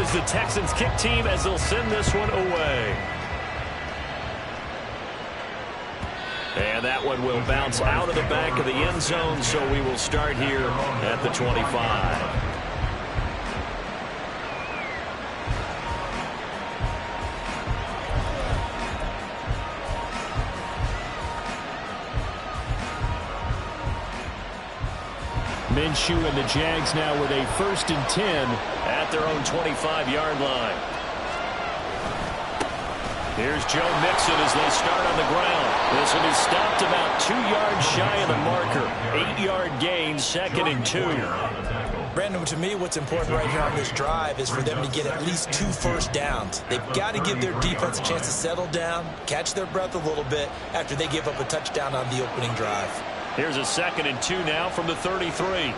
is the Texans kick team as they'll send this one away. And that one will bounce out of the back of the end zone, so we will start here at the 25. Minshew and the Jags now with a 1st and 10 at their own 25-yard line. Here's Joe Mixon as they start on the ground. This one is stopped about 2 yards shy of the marker. 8-yard gain, 2nd and 2. Brandon, to me, what's important right here on this drive is for them to get at least 2 first downs. They've got to give their defense a chance to settle down, catch their breath a little bit after they give up a touchdown on the opening drive. Here's a 2nd and 2 now from the 33.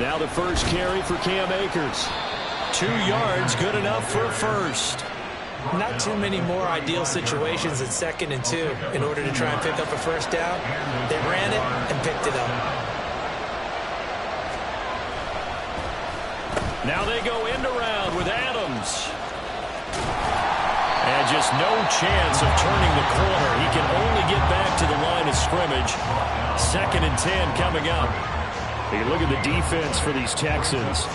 Now the first carry for Cam Akers. 2 yards, good enough for a first. Not too many more ideal situations in 2nd and 2 in order to try and pick up a first down. They ran it and picked it up. Now they go end around with Adams. And just no chance of turning the corner. He can only get back to the line of scrimmage. 2nd and 10 coming up. You look at the defense for these Texans.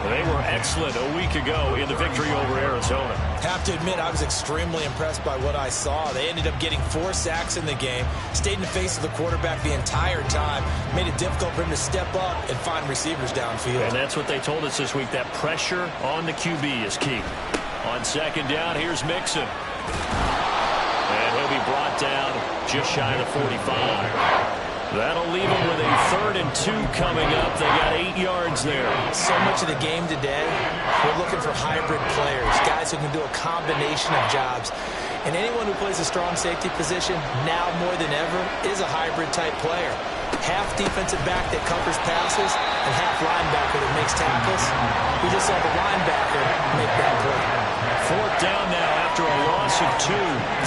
They were excellent a week ago in the victory over Arizona. Have to admit, I was extremely impressed by what I saw. They ended up getting 4 sacks in the game, stayed in the face of the quarterback the entire time, made it difficult for him to step up and find receivers downfield. And that's what they told us this week, that pressure on the QB is key. On 2nd down, here's Mixon. And he'll be brought down just shy of the 45. That'll leave them with a 3rd and 2 coming up. They got 8 yards there. So much of the game today, we're looking for hybrid players, guys who can do a combination of jobs. And anyone who plays a strong safety position, now more than ever, is a hybrid-type player. Half defensive back that covers passes and half linebacker that makes tackles. We just saw the linebacker make that play. 4th down now after a loss of 2.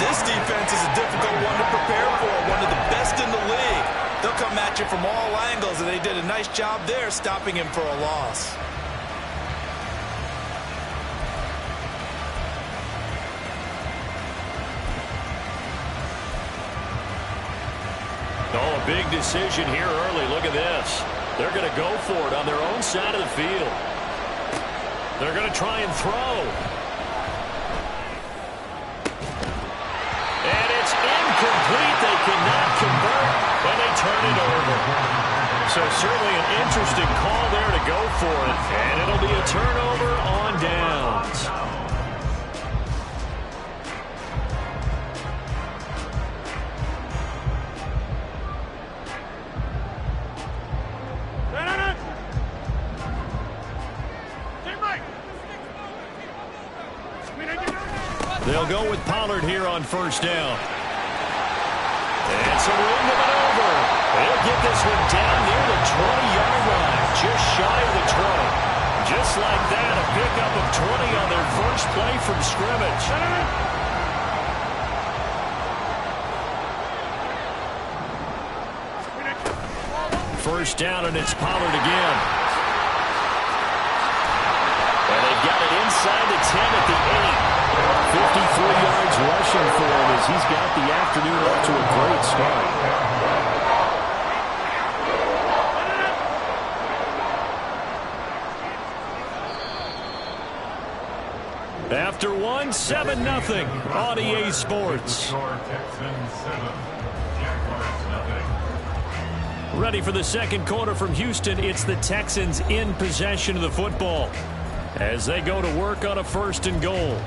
This defense is a difficult one to prepare for, one of the best in the league. They'll come at you from all angles, and they did a nice job there stopping him for a loss. Oh, a big decision here early. Look at this. They're going to go for it on their own side of the field. They're going to try and throw. And it's incomplete. They cannot convert, and they turn it over. So certainly an interesting call there to go for it. And it'll be a turnover on downs. They'll go with Pollard here on 1st down. And some room to maneuver. They'll get this one down near the 20-yard line, just shy of the 20. Just like that, a pickup of 20 on their first play from scrimmage. First down, and it's Pollard again. And they've got it inside the 10 at the 8. 53 yards rushing for him as he's got the afternoon off to a great start. After 1, 7-0 on EA Sports. Ready for the second quarter from Houston. It's the Texans in possession of the football as they go to work on a 1st and goal.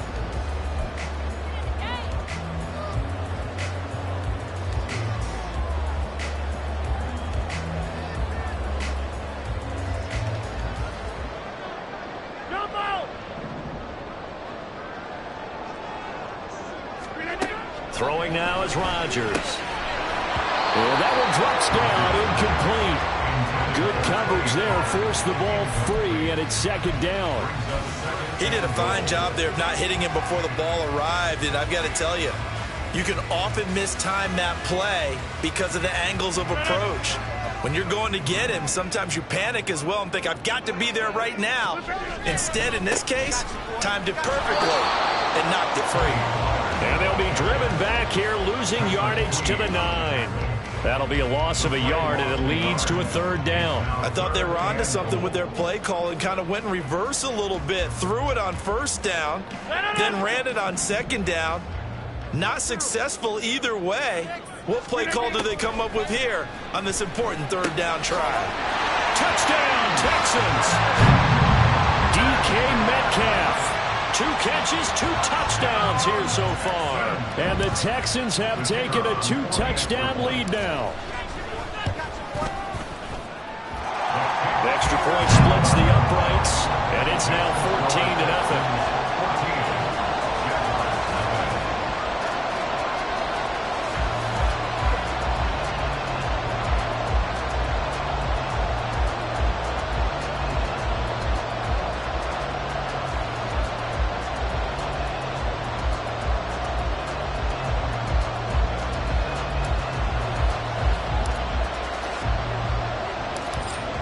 Throwing now is Rodgers. And that one drops down, incomplete. Good coverage there, forced the ball free, and it's 2nd down. He did a fine job there of not hitting him before the ball arrived, and I've got to tell you, you can often mistime that play because of the angles of approach. When you're going to get him, sometimes you panic as well and think, I've got to be there right now. Instead, in this case, timed it perfectly and knocked it free. And they'll be driven back here, losing yardage to the 9. That'll be a loss of a yard, and it leads to a 3rd down. I thought they were onto something with their play call and kind of went in reverse a little bit. Threw it on 1st down, then ran it on 2nd down. Not successful either way. What play call do they come up with here on this important 3rd down try? Touchdown, Texans! DK Metcalf. 2 catches, 2 touchdowns here so far. And the Texans have taken a 2-touchdown lead now. The extra point splits the uprights, and it's now 14-0.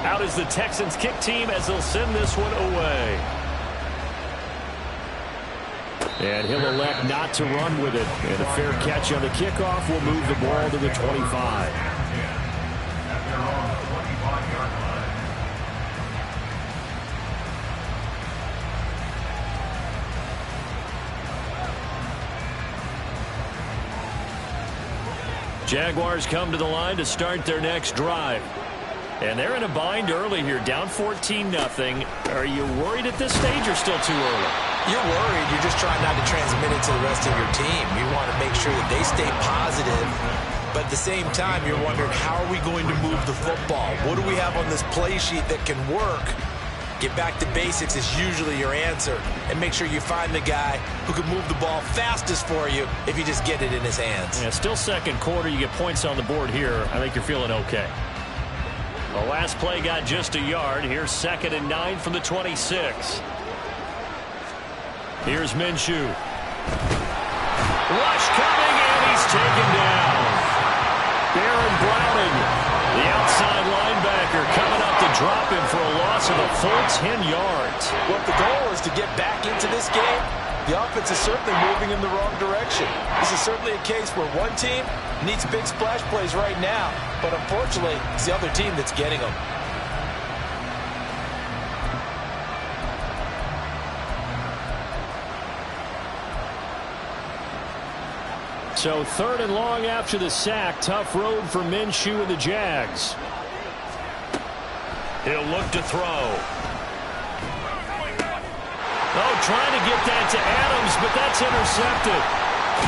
Out is the Texans kick team as they'll send this one away. And he'll elect not to run with it. And a fair catch on the kickoff will move the ball to the 25. Jaguars come to the line to start their next drive. And they're in a bind early here, down 14-0. Are you worried at this stage or still too early? You're worried. You're just trying not to transmit it to the rest of your team. You want to make sure that they stay positive. But at the same time, you're wondering, how are we going to move the football? What do we have on this play sheet that can work? Get back to basics is usually your answer. And make sure you find the guy who can move the ball fastest for you if you just get it in his hands. Yeah, still 2nd quarter. You get points on the board here. I think you're feeling okay. The last play got just a yard. Here's 2nd and 9 from the 26. Here's Minshew. Rush coming, and he's taken down. Baron Browning, the outside linebacker, coming up to drop him for a loss of a full 10 yards. Well, if the goal is to get back into this game, the offense is certainly moving in the wrong direction. This is certainly a case where one team needs big splash plays right now, but unfortunately, it's the other team that's getting them. So 3rd and long after the sack. Tough road for Minshew and the Jags. He'll look to throw. Oh, trying to get that to Adams, but that's intercepted.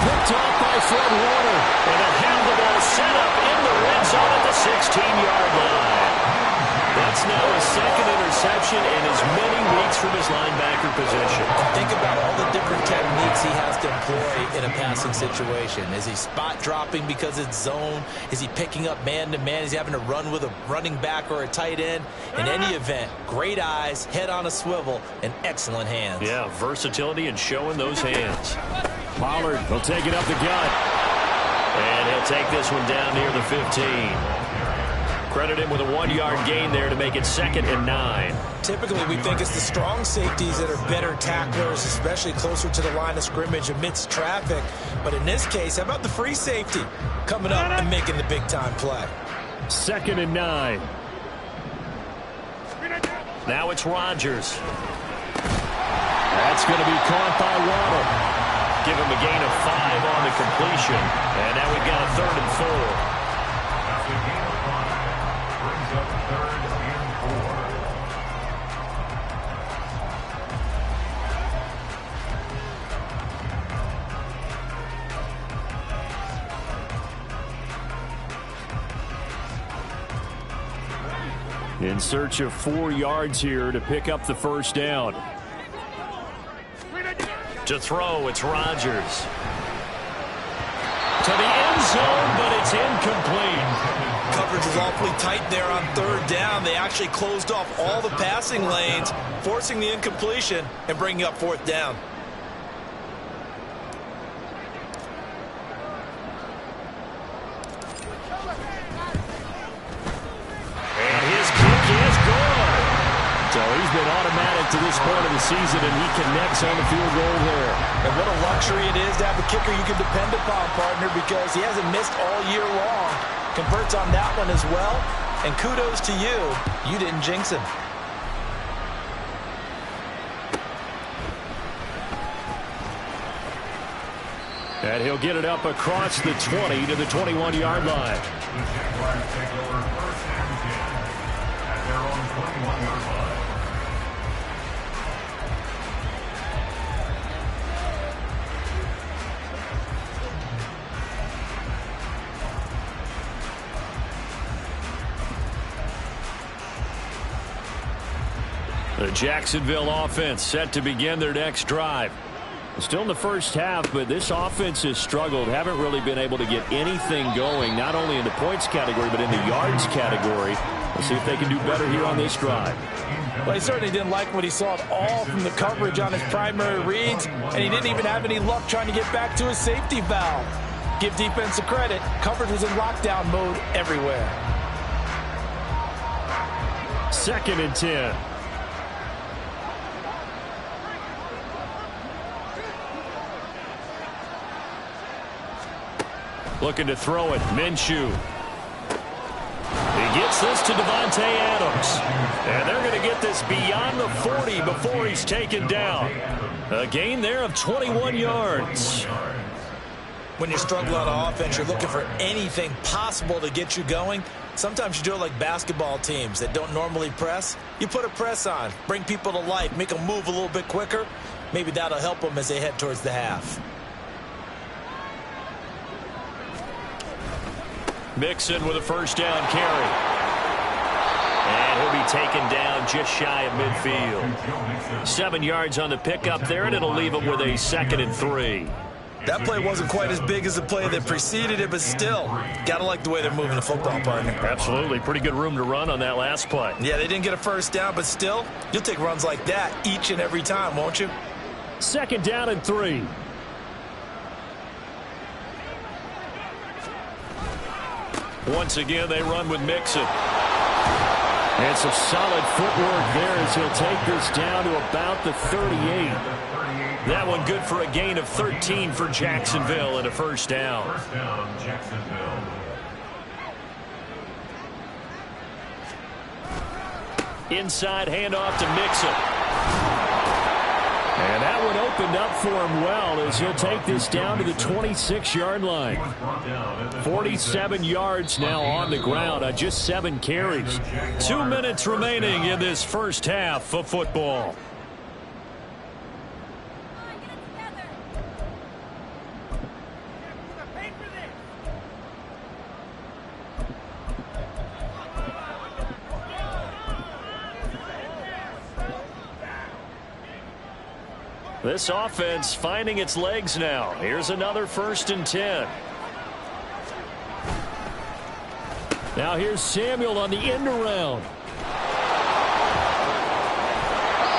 Picked off by Fred Warner. And they'll have the ball set up in the red zone at the 16-yard line. That's now his 2nd interception in as many weeks from his linebacker position. Think about all the different techniques he has to employ in a passing situation. Is he spot dropping because it's zone? Is he picking up man-to-man? Is he having to run with a running back or a tight end? In any event, great eyes, head on a swivel, and excellent hands. Yeah, versatility and showing those hands. Pollard will take it up the gut. And he'll take this one down near the 15. Credit him with a 1-yard gain there to make it 2nd and 9. Typically, we think it's the strong safeties that are better tacklers, especially closer to the line of scrimmage amidst traffic. But in this case, how about the free safety coming up and making the big-time play? 2nd and 9. Now it's Rodgers. That's going to be caught by Waddle. Give him a gain of 5 on the completion. And now we've got a 3rd and 4. In search of 4 yards here to pick up the 1st down. To throw, it's Rodgers. To the end zone, but it's incomplete. Coverage was awfully tight there on 3rd down. They actually closed off all the passing lanes, forcing the incompletion and bringing up 4th down. an automatic to this point of the season, and he connects on the field goal there. And what a luxury it is to have a kicker you can depend upon, partner, because he hasn't missed all year long. Converts on that one as well. And kudos to you. You didn't jinx him. And he'll get it up across the 20 to the 21-yard line. The Jaguars take over 1st and 10 at their own 21-yard line. The Jacksonville offense set to begin their next drive. Still in the first half, but this offense has struggled. Haven't really been able to get anything going, not only in the points category, but in the yards category. Let's see if they can do better here on this drive. Well, he certainly didn't like what he saw at all from the coverage on his primary reads, and he didn't even have any luck trying to get back to his safety valve. Give defense a credit. Coverage was in lockdown mode everywhere. 2nd and 10. Looking to throw it. Minshew. He gets this to Devontae Adams. And they're going to get this beyond the 40 before he's taken down. A gain there of 21 yards. When you're struggling on offense, you're looking for anything possible to get you going. Sometimes you do it like basketball teams that don't normally press. You put a press on, bring people to life, make them move a little bit quicker. Maybe that'll help them as they head towards the half. Mixon with a 1st down carry. And he'll be taken down just shy of midfield. 7 yards on the pickup there, and it'll leave him with a 2nd and 3. That play wasn't quite as big as the play that preceded it, but still, gotta like the way they're moving the football, partner. Absolutely. Pretty good room to run on that last play. Yeah, they didn't get a 1st down, but still, you'll take runs like that each and every time, won't you? 2nd down and 3. Once again, they run with Mixon. And some solid footwork there as he'll take this down to about the 38. That one good for a gain of 13 for Jacksonville and a 1st down. 1st down, Jacksonville. Inside handoff to Mixon. And that one opened up for him well as he'll take this down to the 26-yard line. 47 yards now on the ground on just 7 carries. 2 minutes remaining in this first half of football. This offense finding its legs now. Here's another 1st and 10. Now here's Samuel on the end around.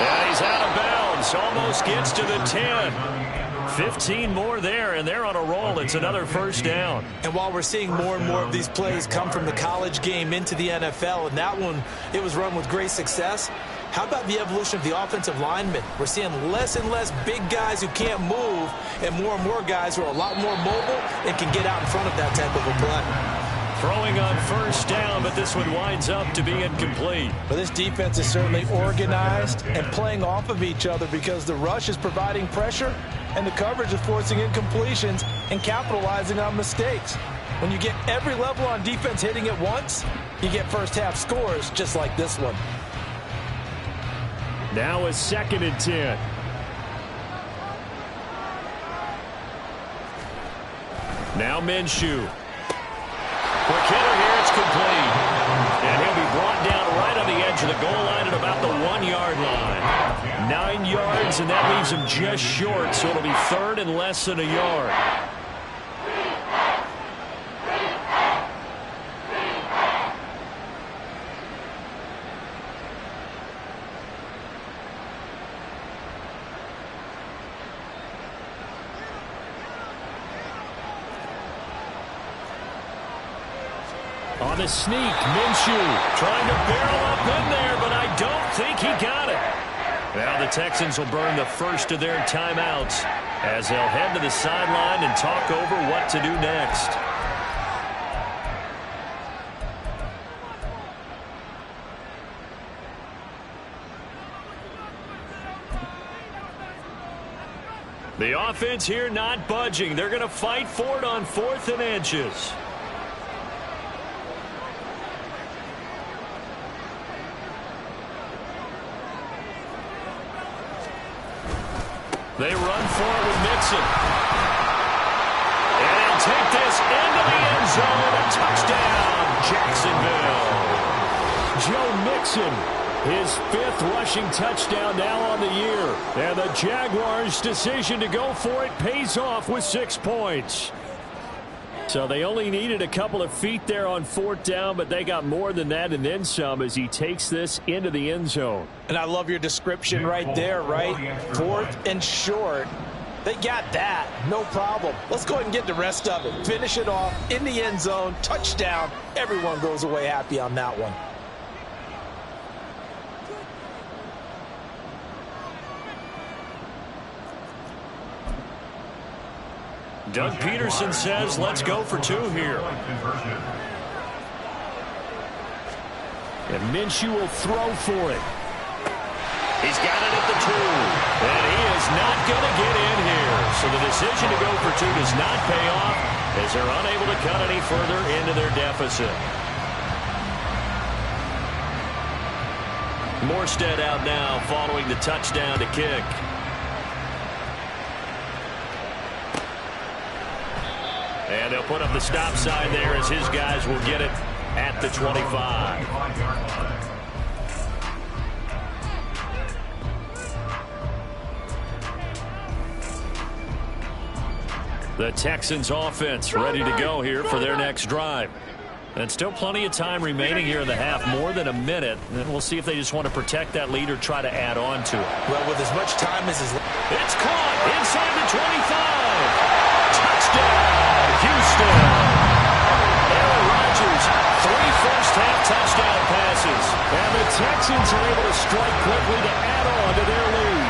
Yeah, he's out of bounds. Almost gets to the 10. 15 more there, and they're on a roll. It's another 1st down. And while we're seeing more and more of these plays come from the college game into the NFL, and that one, it was run with great success, how about the evolution of the offensive linemen? We're seeing less and less big guys who can't move and more guys who are a lot more mobile and can get out in front of that type of a play. Throwing on 1st down, but this one winds up to be incomplete. But this defense is certainly organized and playing off of each other because the rush is providing pressure and the coverage is forcing incompletions and capitalizing on mistakes. When you get every level on defense hitting at once, you get first half scores just like this one. Now a 2nd and 10. Now Minshew. Quick hitter here, it's complete. And he'll be brought down right on the edge of the goal line at about the 1-yard line. 9 yards, and that leaves him just short, so it'll be 3rd and less than a yard. On the sneak, Minshew trying to barrel up in there, but I don't think he got it. Now the Texans will burn the first of their timeouts as they'll head to the sideline and talk over what to do next. The offense here not budging. They're going to fight for it on 4th and inches. They run for it with Mixon. And they'll take this into the end zone. A touchdown, Jacksonville. Joe Mixon, his 5th rushing touchdown now on the year. And the Jaguars' decision to go for it pays off with 6 points. So they only needed a couple of feet there on 4th down, but they got more than that and then some as he takes this into the end zone. And I love your description right there, right? 4th and short. They got that. No problem. Let's go ahead and get the rest of it. Finish it off in the end zone. Touchdown. Everyone goes away happy on that one. Doug Peterson says, let's go for 2 here. And Minshew will throw for it. He's got it at the 2. And he is not going to get in here. So the decision to go for 2 does not pay off as they're unable to cut any further into their deficit. Morstead out now following the touchdown to kick. And they'll put up the stop sign there as his guys will get it at the 25. The Texans offense ready to go here for their next drive. And still plenty of time remaining here in the half, more than a minute. And we'll see if they just want to protect that lead or try to add on to it. Well, with as much time as is... It's caught inside the 25. Touchdown, Houston. Aaron Rodgers, 3 first-half touchdown passes. And the Texans are able to strike quickly to add on to their lead.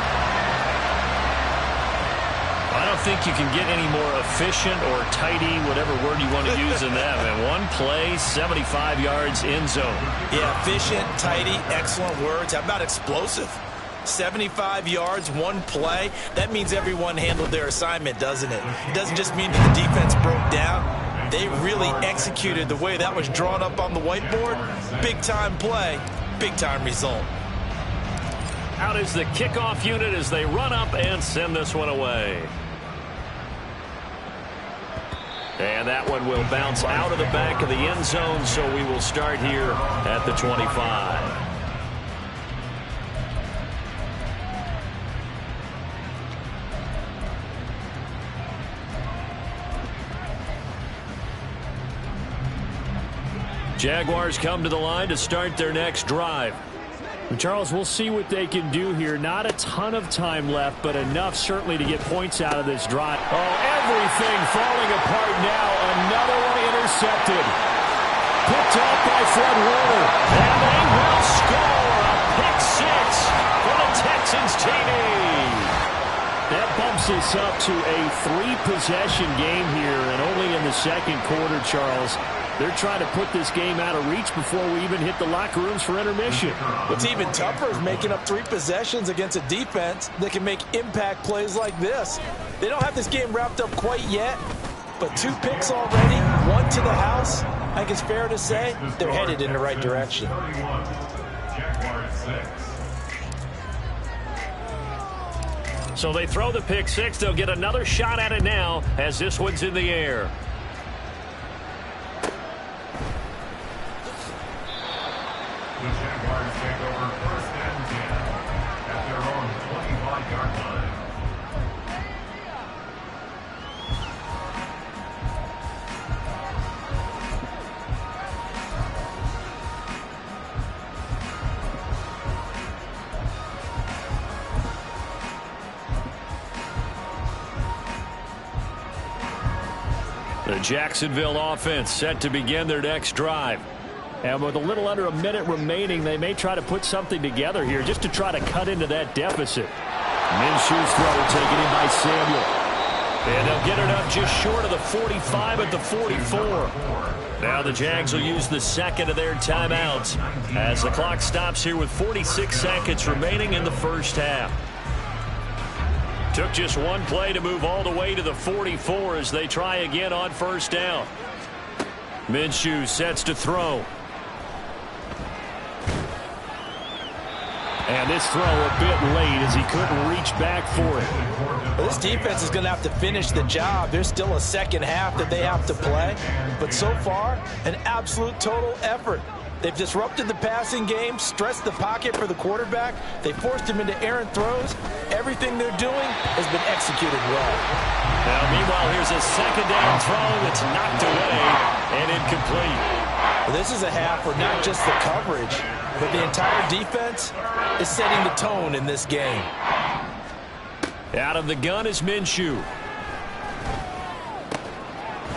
I don't think you can get any more efficient or tidy, whatever word you want to use in that. And 1 play, 75 yards in zone. Yeah, efficient, tidy, excellent words. How about explosive? 75 yards, 1 play. That means everyone handled their assignment, doesn't it? It doesn't just mean that the defense broke down. They really executed the way that was drawn up on the whiteboard. Big-time play, big-time result. Out is the kickoff unit as they run up and send this one away. And that one will bounce out of the back of the end zone, so we will start here at the 25. Jaguars come to the line to start their next drive. Charles, we'll see what they can do here. Not a ton of time left, but enough certainly to get points out of this drive. Oh, everything falling apart now. Another one intercepted. Picked up by Fred Warner. And they will score a pick 6 for the Texans TV. That bumps us up to a 3-possession game here, and only in the second quarter, Charles. They're trying to put this game out of reach before we even hit the locker rooms for intermission. What's even tougher is making up 3 possessions against a defense that can make impact plays like this. They don't have this game wrapped up quite yet, but 2 picks already, 1 to the house. I think it's fair to say they're headed in the right direction. So they throw the pick 6. They'll get another shot at it now as this one's in the air. The Jaguars take over 1st and 10 at their own 25-yard line. The Jacksonville offense set to begin their next drive. And with a little under a minute remaining, they may try to put something together here just to try to cut into that deficit. Minshew's throw taken in by Samuel. And they'll get it up just short of the 45 at the 44. Now the Jags will use the second of their timeouts as the clock stops here with 46 seconds remaining in the first half. Took just one play to move all the way to the 44 as they try again on first down. Minshew sets to throw. And this throw a bit late as he couldn't reach back for it. Well, this defense is going to have to finish the job. There's still a second half that they have to play. But so far, an absolute total effort. They've disrupted the passing game, stressed the pocket for the quarterback. They forced him into errant throws. Everything they're doing has been executed well. Now, meanwhile, here's a second down throw that's knocked away and incomplete. Well, this is a half where not just the coverage, but the entire defense is setting the tone in this game. Out of the gun is Minshew.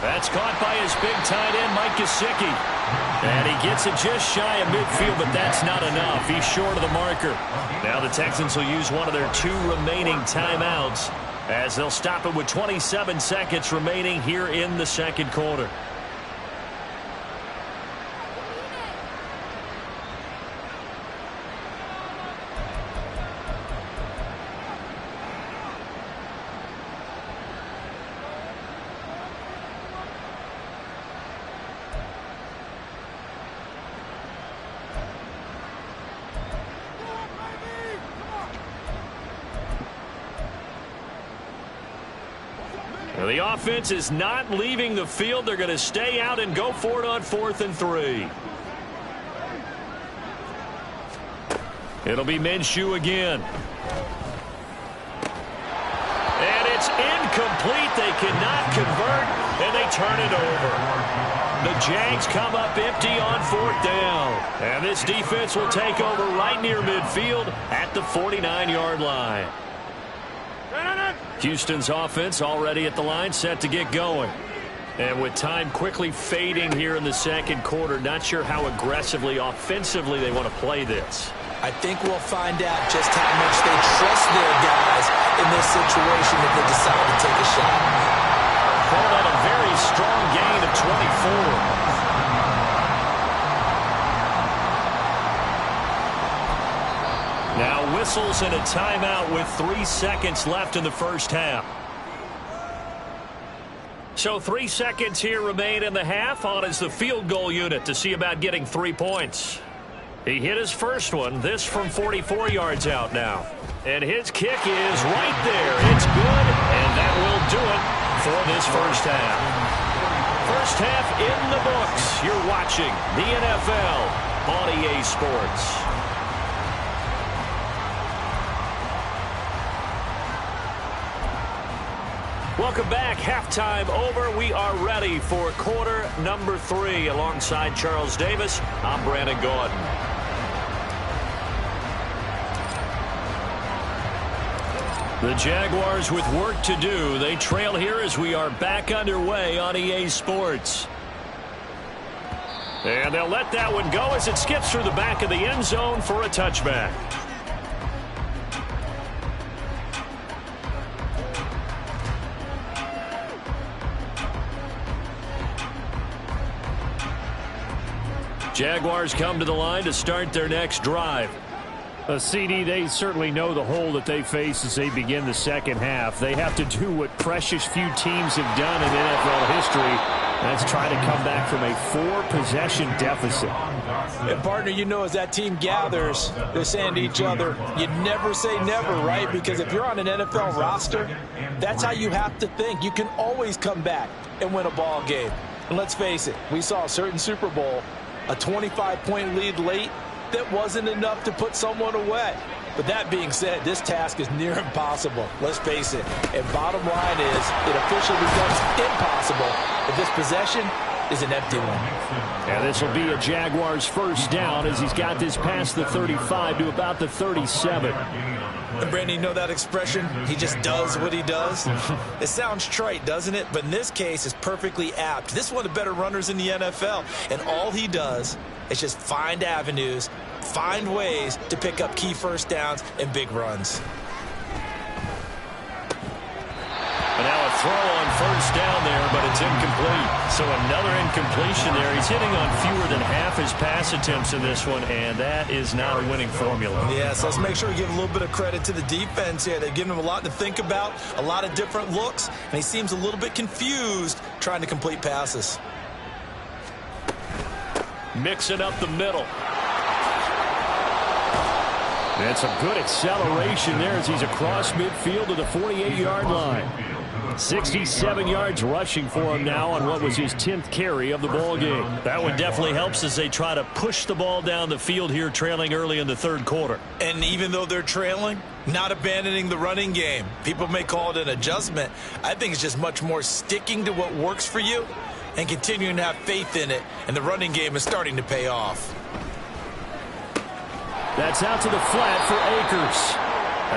That's caught by his big tight end, Mike Gesicki. And he gets it just shy of midfield, but that's not enough. He's short of the marker. Now the Texans will use one of their 2 remaining timeouts as they'll stop it with 27 seconds remaining here in the second quarter. The offense is not leaving the field. They're going to stay out and go for it on 4th and 3. It'll be Minshew again. And it's incomplete. They cannot convert, and they turn it over. The Jags come up empty on 4th down. And this defense will take over right near midfield at the 49-yard line. Houston's offense already at the line, set to get going. And with time quickly fading here in the second quarter, not sure how aggressively, offensively they want to play this. I think we'll find out just how much they trust their guys in this situation if they decide to take a shot. Called on a very strong gain of 24. Now whistles and a timeout with 3 seconds left in the first half. So 3 seconds here remain in the half. On is the field goal unit to see about getting 3 points. He hit his first one, this from 44 yards out now. And his kick is right there. It's good, and that will do it for this first half. First half in the books. You're watching the NFL on EA Sports. Welcome back. Halftime over. We are ready for quarter number 3. Alongside Charles Davis, I'm Brandon Gordon. The Jaguars with work to do. They trail here as we are back underway on EA Sports. And they'll let that one go as it skips through the back of the end zone for a touchback. Jaguars come to the line to start their next drive. CD, they certainly know the hole that they face as they begin the second half. They have to do what precious few teams have done in NFL history. That's try to come back from a 4-possession deficit. And, partner, you know, as that team gathers, they're saying to each other, you never say never, right? Because if you're on an NFL roster, that's how you have to think. You can always come back and win a ball game. And let's face it, we saw a certain Super Bowl, a 25-point lead late, that wasn't enough to put someone away. But that being said, this task is near impossible. Let's face it. And bottom line is, it officially becomes impossible if this possession is an empty one. And this will be a Jaguars first down as he's got this past the 35 to about the 37. And Brandon, you know that expression? He just does what he does. It sounds trite, doesn't it? But in this case, it's perfectly apt. This is one of the better runners in the NFL. And all he does It's just find avenues, find ways to pick up key first downs and big runs. And now a throw on first down there, but it's incomplete. So another incompletion there. He's hitting on fewer than half his pass attempts in this one, and that is not a winning formula. Yeah, so let's make sure we give a little bit of credit to the defense here. They've given him a lot to think about, a lot of different looks, and he seems a little bit confused trying to complete passes. Mixing up the middle. And some good acceleration there as he's across midfield to the 48-yard line. 67 yards rushing for him now on what was his 10th carry of the ball game. That one definitely helps as they try to push the ball down the field here, trailing early in the third quarter. And even though they're trailing, not abandoning the running game. People may call it an adjustment. I think it's just much more sticking to what works for you and continuing to have faith in it. And the running game is starting to pay off. That's out to the flat for Akers.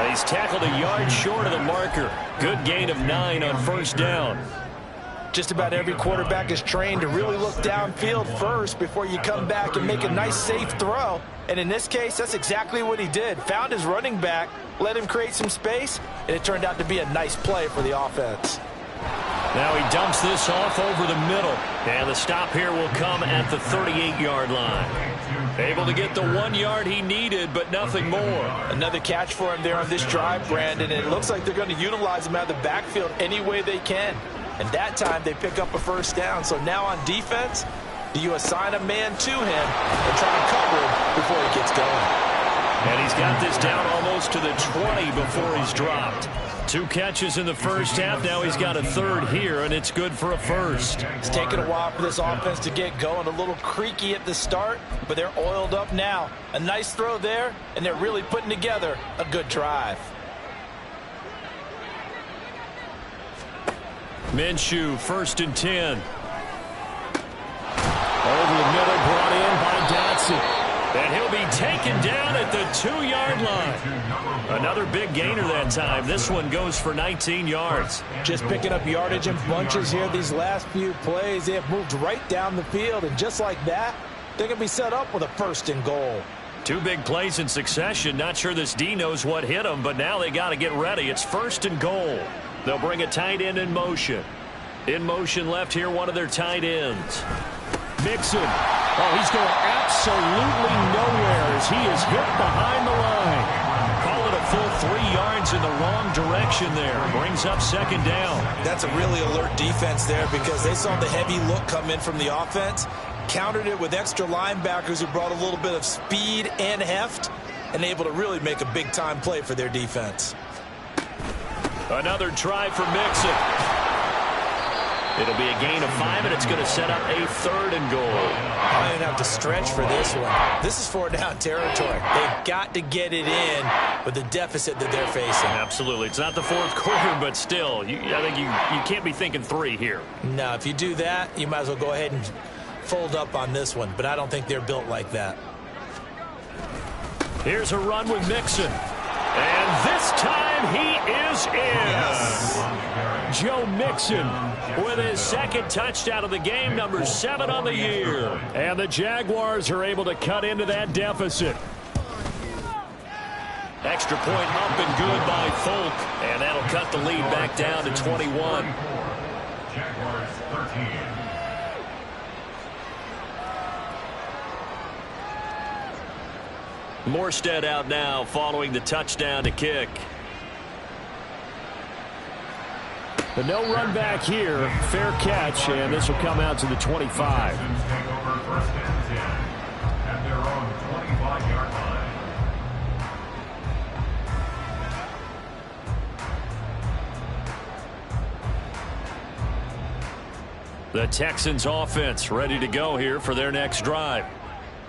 He's tackled a yard short of the marker. Good gain of 9 on first down. Just about every quarterback is trained to really look downfield first before you come back and make a nice, safe throw. And in this case, that's exactly what he did. Found his running back, let him create some space, and it turned out to be a nice play for the offense. Now he dumps this off over the middle. And the stop here will come at the 38-yard line. Able to get the 1 yard he needed, but nothing more. Another catch for him there on this drive, Brandon, and it looks like they're going to utilize him out of the backfield any way they can. And that time they pick up a first down. So now on defense, do you assign a man to him and try and cover him before he gets going? And he's got this down almost to the 20 before he's dropped. 2 catches in the first half. Now he's got a third here, and it's good for a first. It's taken a while for this offense to get going. A little creaky at the start, but they're oiled up now. A nice throw there, and they're really putting together a good drive. Minshew, 1st and 10. Over the middle, brought in by Dotson. And he'll be taken down at the 2-yard line. Another big gainer that time. This one goes for 19 yards. Just picking up yardage in bunches here these last few plays. They have moved right down the field, and just like that, they're going to be set up with a 1st and goal. 2 big plays in succession. Not sure this D knows what hit him, but now they got to get ready. It's 1st and goal. They'll bring a tight end in motion. In motion left here, one of their tight ends. Mixon. Oh, he's going absolutely nowhere as he is hit behind the line. Call it a full 3 yards in the wrong direction there. Brings up 2nd down. That's a really alert defense there because they saw the heavy look come in from the offense, countered it with extra linebackers who brought a little bit of speed and heft, and able to really make a big-time play for their defense. Another try for Mixon. It'll be a gain of 5, and it's going to set up a 3rd and goal. I don't even have to stretch for this one. This is 4-down territory. They've got to get it in with the deficit that they're facing. Absolutely. It's not the 4th quarter, but still, I think you can't be thinking 3 here. No, if you do that, you might as well go ahead and fold up on this one, but I don't think they're built like that. Here's a run with Mixon. And this time he is in. Yes. Joe Mixon with his 2nd touchdown of the game, number 7 on the year. And the Jaguars are able to cut into that deficit. Extra point up and good by Folk. And that'll cut the lead back down to 21. Jaguars 13. Morstead out now following the touchdown to kick. The no run back here. Fair catch, and this will come out to the 25. Take over 1st and 10 at their own 25-yard line. The Texans offense ready to go here for their next drive.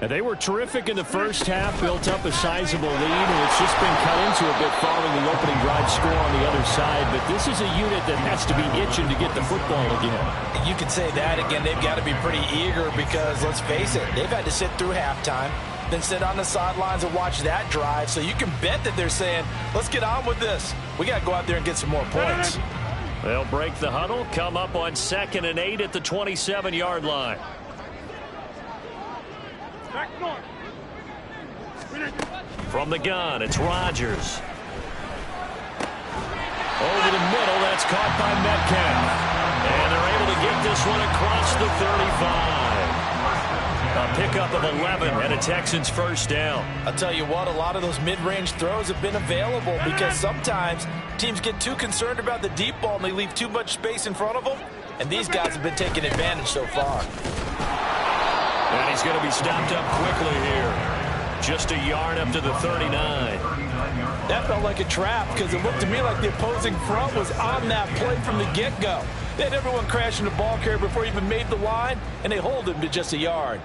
And they were terrific in the first half, built up a sizable lead, and it's just been cut into a bit following the opening drive score on the other side. But this is a unit that has to be itching to get the football again. You could say that again. They've got to be pretty eager because, let's face it, they've had to sit through halftime, then sit on the sidelines and watch that drive. So you can bet that they're saying, let's get on with this. We got to go out there and get some more points. They'll break the huddle, come up on 2nd and 8 at the 27-yard line. From the gun, it's Rodgers. Over the middle, that's caught by Metcalf. And they're able to get this one across the 35. A pickup of 11 and a Texans first down. I'll tell you what, a lot of those mid-range throws have been available because sometimes teams get too concerned about the deep ball and they leave too much space in front of them. And these guys have been taking advantage so far. And he's going to be stopped up quickly here. Just a yard up to the 39. That felt like a trap because it looked to me like the opposing front was on that play from the get-go. They had everyone crashing the ball carrier before he even made the line, and they hold him to just a yard.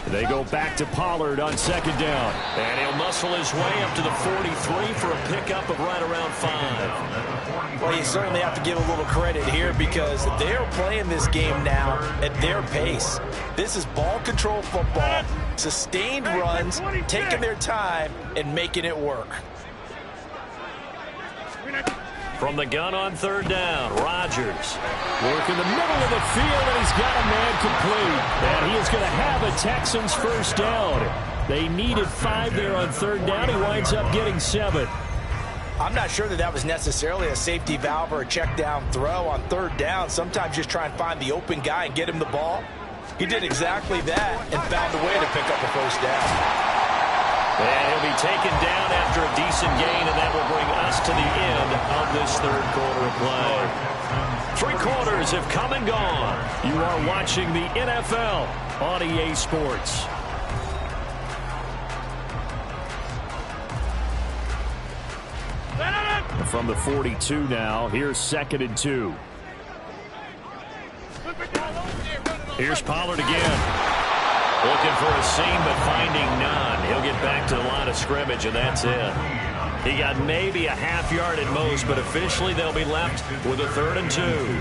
They go back to Pollard on second down. And he'll muscle his way up to the 43 for a pickup of right around 5. Well, you certainly have to give a little credit here because they're playing this game now at their pace. This is ball control football, sustained runs, taking their time, and making it work. From the gun on third down, Rodgers. Work in the middle of the field, and he's got a man complete. And he is going to have a Texans first down. They needed 5 there on third down. He winds up getting 7. I'm not sure that was necessarily a safety valve or a check down throw on third down. Sometimes just try and find the open guy and get him the ball. He did exactly that and found a way to pick up a first down. And he'll be taken down after a decent gain, and that will bring us to the end of this third quarter of play. 3 quarters have come and gone. You are watching the NFL on EA Sports. From the 42 now, here's 2nd and 2. Here's Pollard again. Looking for a seam, but finding none. He'll get back to the line of scrimmage, and that's it. He got maybe a half yard at most, but officially they'll be left with a 3rd and 2.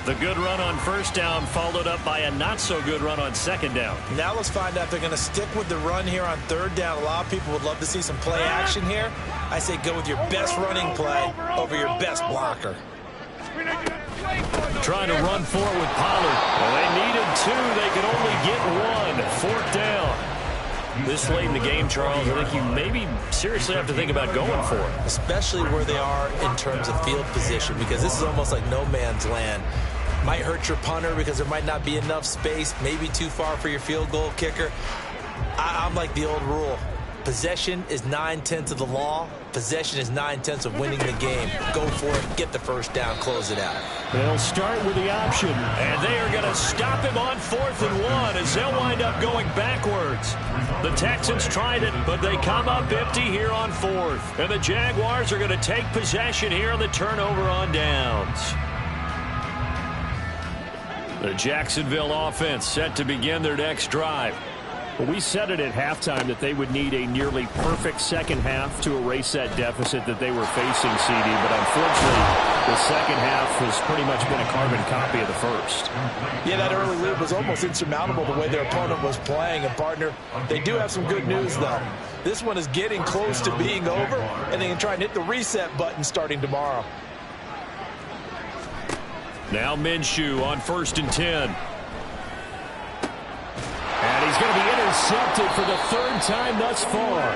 The good run on first down followed up by a not-so-good run on second down. Now let's find out if they're going to stick with the run here on third down. A lot of people would love to see some play action here. I say go with your best running play over your best blocker. Trying to run forward with Pollard. Well, they needed 2. They could only get 1. 4th down. This late in the game, Charles, I think you maybe seriously have to think about going for it. Especially where they are in terms of field position, because this is almost like no man's land. Might hurt your punter because there might not be enough space, maybe too far for your field goal kicker. I'm like the old rule. Possession is 9/10 of the law. Possession is 9/10 of winning the game. Go for it, get the first down, close it out. They'll start with the option, and they are going to stop him on 4th and 1 as they'll wind up going backwards. The Texans tried it, but they come up empty here on 4th. And the Jaguars are going to take possession here on the turnover on downs. The Jacksonville offense set to begin their next drive. Well, we said it at halftime that they would need a nearly perfect second half to erase that deficit that they were facing, CD. But unfortunately, the second half has pretty much been a carbon copy of the first. Yeah, that early lead was almost insurmountable the way their opponent was playing. And, partner, they do have some good news, though. This one is getting close to being over, and they can try and hit the reset button starting tomorrow. Now Minshew on 1st and 10. And he's going to be intercepted for the 3rd time thus far.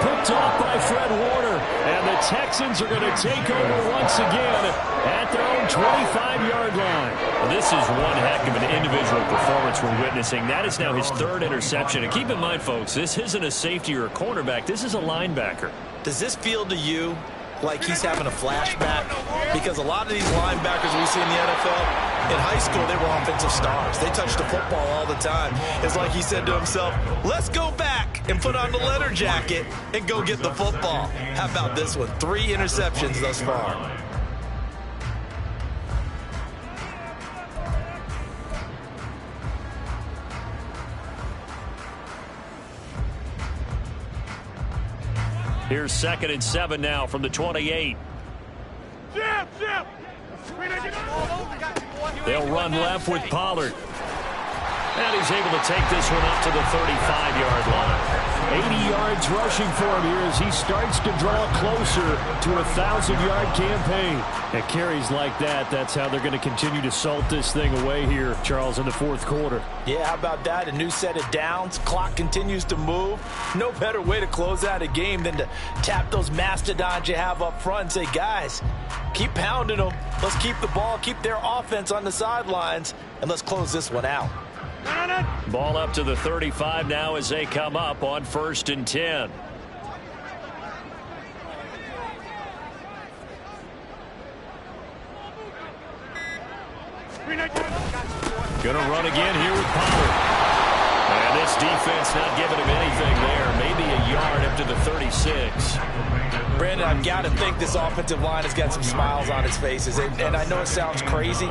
Picked off by Fred Warner. And the Texans are going to take over once again at their own 25-yard line. Well, this is one heck of an individual performance we're witnessing. That is now his 3rd interception. And keep in mind, folks, this isn't a safety or a cornerback. This is a linebacker. Does this feel to you like he's having a flashback? Because a lot of these linebackers we see in the NFL, in high school, they were offensive stars. They touched the football all the time. It's like he said to himself, let's go back and put on the leather jacket and go get the football. How about this one? 3 interceptions thus far. Here's 2nd and 7 now from the 28. They'll run left with Pollard. And he's able to take this one up to the 35-yard line. 80 yards rushing for him here as he starts to draw closer to a 1,000-yard campaign. At carries like that, that's how they're going to continue to salt this thing away here, Charles, in the fourth quarter. Yeah, how about that? A new set of downs. Clock continues to move. No better way to close out a game than to tap those mastodons you have up front and say, guys, keep pounding them. Let's keep the ball, keep their offense on the sidelines, and let's close this one out. Ball up to the 35 now as they come up on 1st and 10. Going to run again here with Potw. And this defense not giving him anything there. Maybe a yard up to the 36. Brandon, I've got to think this offensive line has got some smiles on its faces. And I know it sounds crazy,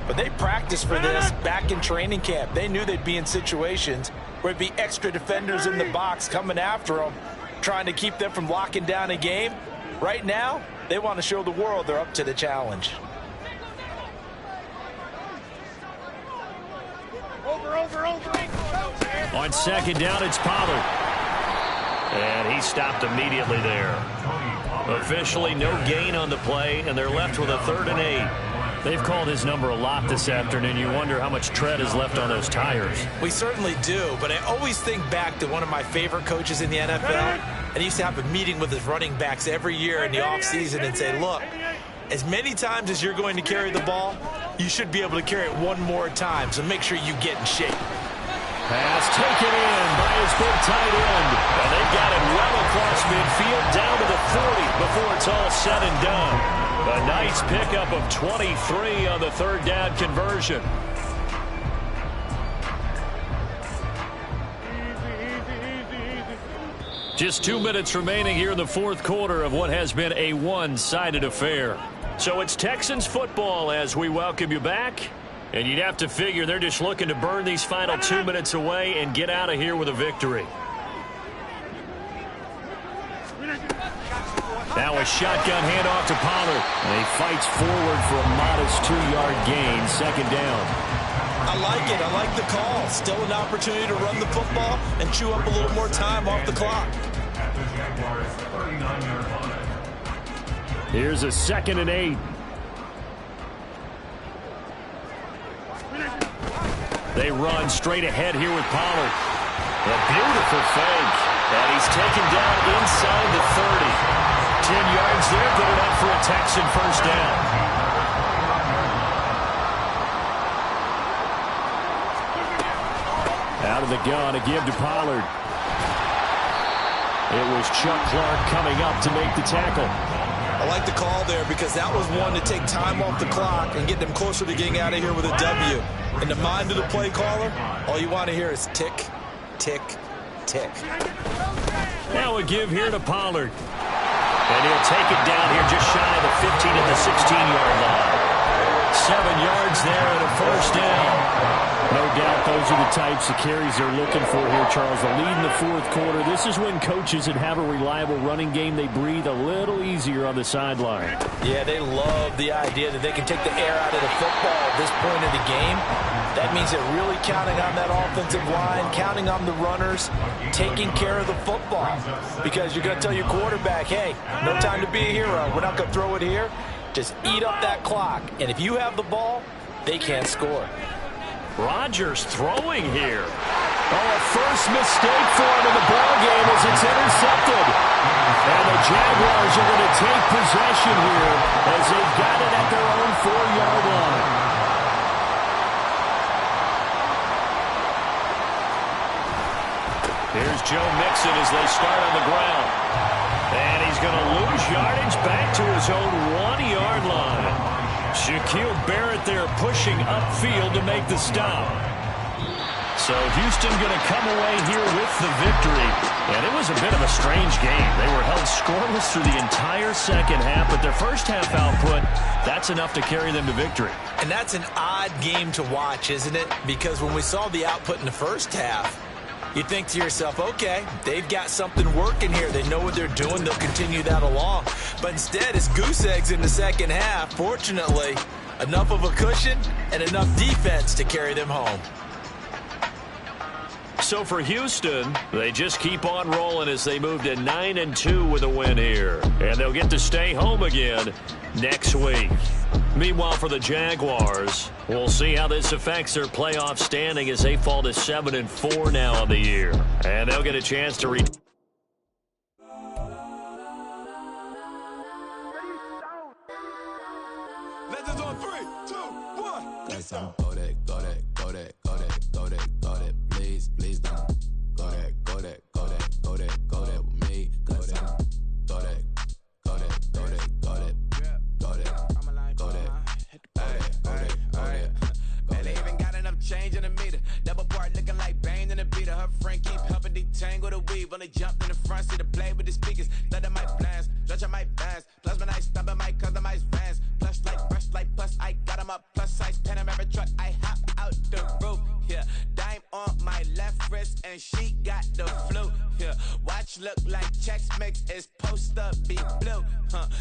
but they practiced for this back in training camp. They knew they'd be in situations where it'd be extra defenders in the box coming after them, trying to keep them from locking down a game. Right now, they want to show the world they're up to the challenge. On 2nd down, it's Potw. And he stopped immediately there. Officially no gain on the play, and they're left with a 3rd and 8. They've called his number a lot this afternoon. You wonder how much tread is left on those tires. We certainly do, but I always think back to one of my favorite coaches in the NFL. And he used to have a meeting with his running backs every year in the offseason and say, look, as many times as you're going to carry the ball, you should be able to carry it one more time, so make sure you get in shape. Pass taken in by his big tight end. And they've got it well across midfield down to the 40 before it's all said and done. A nice pickup of 23 on the 3rd down conversion. Just 2 minutes remaining here in the fourth quarter of what has been a one-sided affair. So it's Texans football as we welcome you back. And you'd have to figure they're just looking to burn these final 2 minutes away and get out of here with a victory. Now a shotgun handoff to Pollard. And he fights forward for a modest 2-yard gain, 2nd down. I like it. I like the call. Still an opportunity to run the football and chew up a little more time off the clock. Here's a 2nd and 8. They run straight ahead here with Pollard. A beautiful fake. And he's taken down inside the 30. 10 yards there, good enough for a Texan 1st down. Out of the gun, a give to Pollard. It was Chuck Clark coming up to make the tackle. I like the call there because that was one to take time off the clock and get them closer to getting out of here with a W. In the mind of the play caller, all you want to hear is tick, tick, tick. Now a give here to Pollard. And he'll take it down here just shy of the 15 and the 16-yard line. 7 yards there and a 1st down. No doubt those are the types of carries they're looking for here, Charles. The lead in the fourth quarter. This is when coaches that have a reliable running game, they breathe a little easier on the sideline. Yeah, they love the idea that they can take the air out of the football at this point of the game. That means they're really counting on that offensive line, counting on the runners, taking care of the football. Because you're going to tell your quarterback, hey, no time to be a hero. We're not going to throw it here. Just eat up that clock. And if you have the ball, they can't score. Rodgers throwing here. Oh, a first mistake for him in the ball game as it's intercepted. And the Jaguars are going to take possession here as they've got it at their own 4-yard line. Here's Joe Mixon as they start on the ground. And he's going to lose yardage back to his own 1-yard line. Shaquille Barrett there pushing upfield to make the stop. So Houston going to come away here with the victory. And it was a bit of a strange game. They were held scoreless through the entire second half, but their first half output, that's enough to carry them to victory. And that's an odd game to watch, isn't it? Because when we saw the output in the first half, you think to yourself, okay, they've got something working here. They know what they're doing. They'll continue that along. But instead, it's goose eggs in the second half. Fortunately, enough of a cushion and enough defense to carry them home. So for Houston, they just keep on rolling as they move to 9-2 with a win here. And they'll get to stay home again next week. Meanwhile, for the Jaguars, we'll see how this affects their playoff standing as they fall to 7-4 now on the year. And they'll get a chance to reach. Legends on 3, 2, 1. Guess I'm go that, go that, go that, go that, go that, go that. Please, please don't go that, go that, go that, go that, go that with me. Go that, go that, go that, go that, go that, go that, go that, go that. Man, they even got enough change in the meter. Double part looking like Bane in the beater. Her friend keep helping detangle the weave. Only jumped in the front seat to play with the speakers. Let might blast, judge I might dance. Plus when I stop it, might customize vans. Plus like brush like plus I got them up. Plus size Panamera truck, I hop out the roof. Yeah, dime on my left wrist and she got the flu. Yeah, watch look like Chex Mix is post up be blue.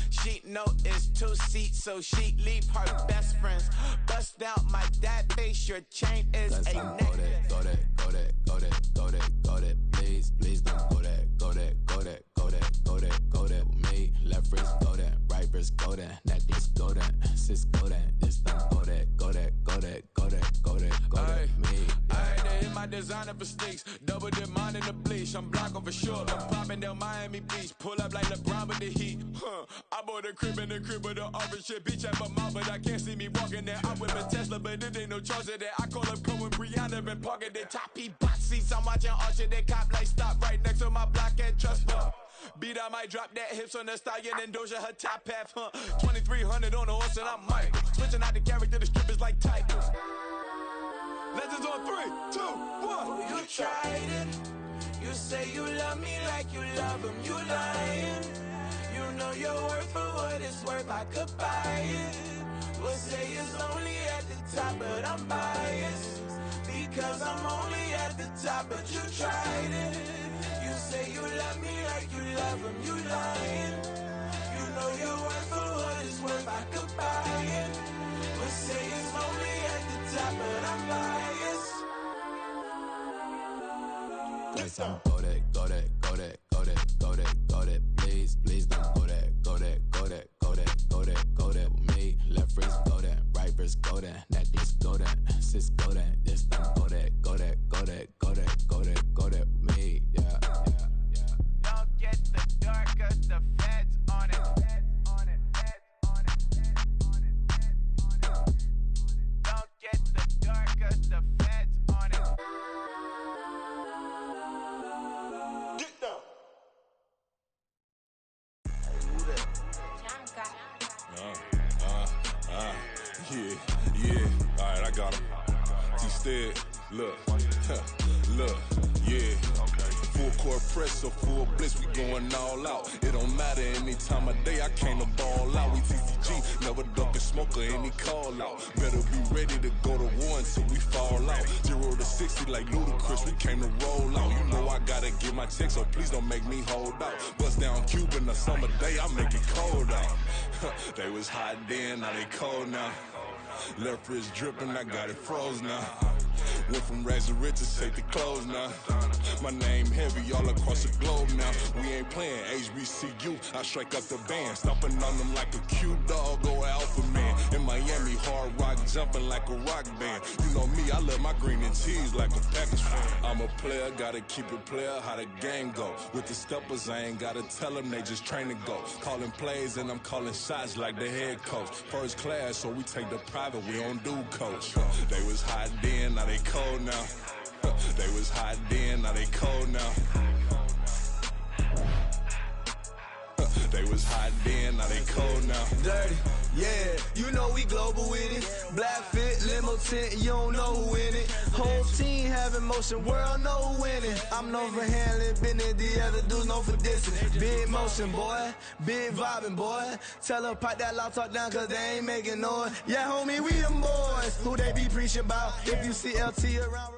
She know it's 2 seats, so she leave her best friends. Bust out my dad face, your chain is a neck. Go that, go that, go that, go that, go that, go that. Please, please don't go that, go that, go that, go that, go that, go that with me. Left wrist go that, right wrist go that, necklace go that, sis go that, this don't go that, go that, go that, go that, go that, go that with me. I had to hit my designer for sneaks, double dip mine in the bleach. I'm blocking for sure. I'm popping down Miami Beach, pull up like LeBron with the heat. I bought a crib in the crib with the office shit. Bitch at my mouth, but I can't see me walking there. I'm with a Tesla, but it ain't no charge of that. I call up Cohen, Brianna, been parking the top P box seats. I'm watching Archer, they cop like stop right next to my block and trust me. Beat, I might drop that hips on the stallion and Doja her top half, 2300 on the horse and I'm Mike. Switching out the character, the strippers like Tigers. Legends on 3, 2, 1. You tried it. You say you love me like you love him. You lying. You know your worth for what it's worth. I could buy it. We'll say it's only at the top, but I'm biased because I'm only at the top. But you tried it. You say you love me like you love him. You lying. You know your worth for what it's worth. I could buy it. We'll say it's only at the top, but I'm biased. Guess I'm go that, go that, go that, go that, go that, go that. Please, please don't go that, go that, go that, go that, go that, go that with me. Left wrist go that, right wrist go that, necklace go that, sis go that, this don't go that, go that, go that, go that, go that, go that with me. Yeah, yeah, yeah. Don't get the dark, cause the feds on it. Feds on it, feds on it, feds on it, feds on it. Don't get the dark, cause the feds on it. Get down. Yeah, alright, I got him. Instead, look, look, yeah. Full court press or full blitz, we going all out. It don't matter any time of day, I came to ball out. We TCG, never duck a smoker, any call out. Better be ready to go to war until we fall out. 0 to 60 like Ludacris, we came to roll out. You know I gotta get my check, so please don't make me hold out. Bust down Cuban a summer day, I make it cold out. They was hot then, now they cold now. Left wrist dripping, I got it froze now. Went from rags to riches, take the clothes now. My name heavy all across the globe now. We ain't playing HBCU, I strike up the band. Stomping on them like a cute dog or alpha man. In Miami, hard rock jumping like a rock band. You know me, I love my green and cheese like a Packers fan. I'm a player, gotta keep it player, how the game go. With the steppers, I ain't gotta tell them, they just train to go. Calling plays and I'm calling shots like the head coach. First class, so we take the private, we don't do coach. They was hot then, now they cold now. They was hot then, now they cold now. They was hot then, now they cold now. Dirty, yeah, you know we global with it. Black fit, limo tint, you don't know who in it. Whole team having motion, world know who winning. I'm known for handling business, the other dudes known for dissing. Big motion, boy, big vibing, boy. Tell them pipe that loud talk down, cause they ain't making noise. Yeah, homie, we them boys, who they be preaching about. If you see LT around.